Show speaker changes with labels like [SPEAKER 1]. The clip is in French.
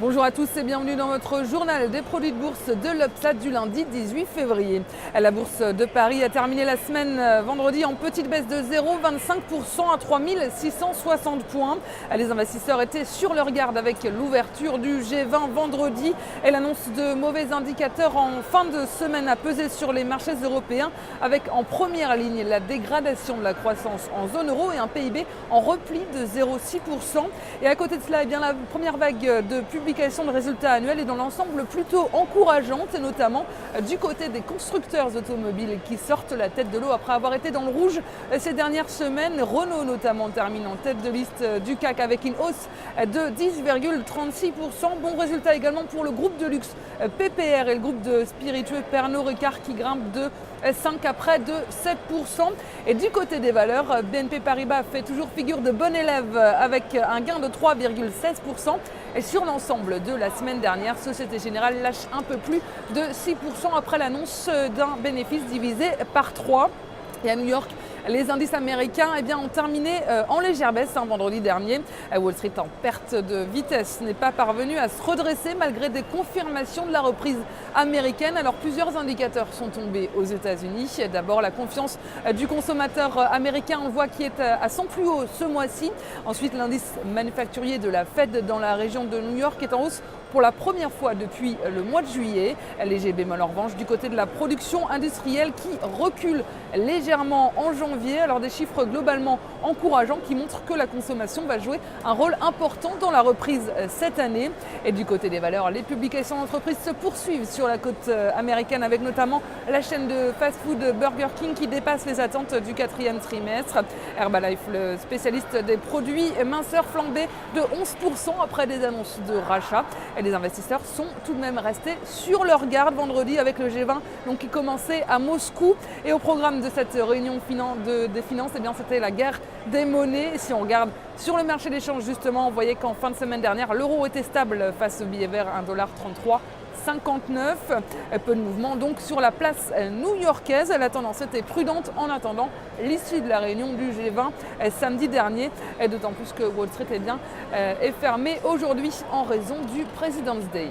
[SPEAKER 1] Bonjour à tous et bienvenue dans votre journal des produits de bourse de l'Upsat du lundi 18 février. La bourse de Paris a terminé la semaine vendredi en petite baisse de 0,25% à 3660 points. Les investisseurs étaient sur leur garde avec l'ouverture du G20 vendredi et l'annonce de mauvais indicateurs en fin de semaine a pesé sur les marchés européens avec en première ligne la dégradation de la croissance en zone euro et un PIB en repli de 0,6%. Et à côté de cela, la première vague de publication de résultats annuels est dans l'ensemble plutôt encourageante, et notamment du côté des constructeurs automobiles qui sortent la tête de l'eau après avoir été dans le rouge ces dernières semaines. Renault notamment termine en tête de liste du CAC avec une hausse de 10,36%. Bon résultat également pour le groupe de luxe PPR et le groupe de spiritueux Pernod Ricard qui grimpe de 5 à près de 7%. Et du côté des valeurs, BNP Paribas fait toujours figure de bon élève avec un gain de 3,16%. Et sur l'ensemble de la semaine dernière, Société Générale lâche un peu plus de 6% après l'annonce d'un bénéfice divisé par 3. Et à New York, les indices américains ont terminé en légère baisse vendredi dernier. Wall Street en perte de vitesse n'est pas parvenu à se redresser malgré des confirmations de la reprise américaine. Alors plusieurs indicateurs sont tombés aux États-Unis. D'abord la confiance du consommateur américain, on voit qui est à son plus haut ce mois-ci. Ensuite l'indice manufacturier de la Fed dans la région de New York est en hausse pour la première fois depuis le mois de juillet. Léger bémol en revanche du côté de la production industrielle qui recule légèrement en janvier. Alors des chiffres globalement encourageants qui montrent que la consommation va jouer un rôle important dans la reprise cette année. Et du côté des valeurs, les publications d'entreprises se poursuivent sur la côte américaine avec notamment la chaîne de fast-food Burger King qui dépasse les attentes du quatrième trimestre. Herbalife, le spécialiste des produits minceurs, flambé de 11% après des annonces de rachat. Et les investisseurs sont tout de même restés sur leur garde vendredi avec le G20 qui commençait à Moscou. Et au programme de cette réunion des finances, c'était la guerre des monnaies. Et si on regarde sur le marché d'échange justement, on voyait qu'en fin de semaine dernière, l'euro était stable face au billet vert 1,3359. Peu de mouvement donc sur la place new-yorkaise. La tendance était prudente en attendant l'issue de la réunion du G20 samedi dernier. Et d'autant plus que Wall Street est fermé aujourd'hui en raison du President's Day.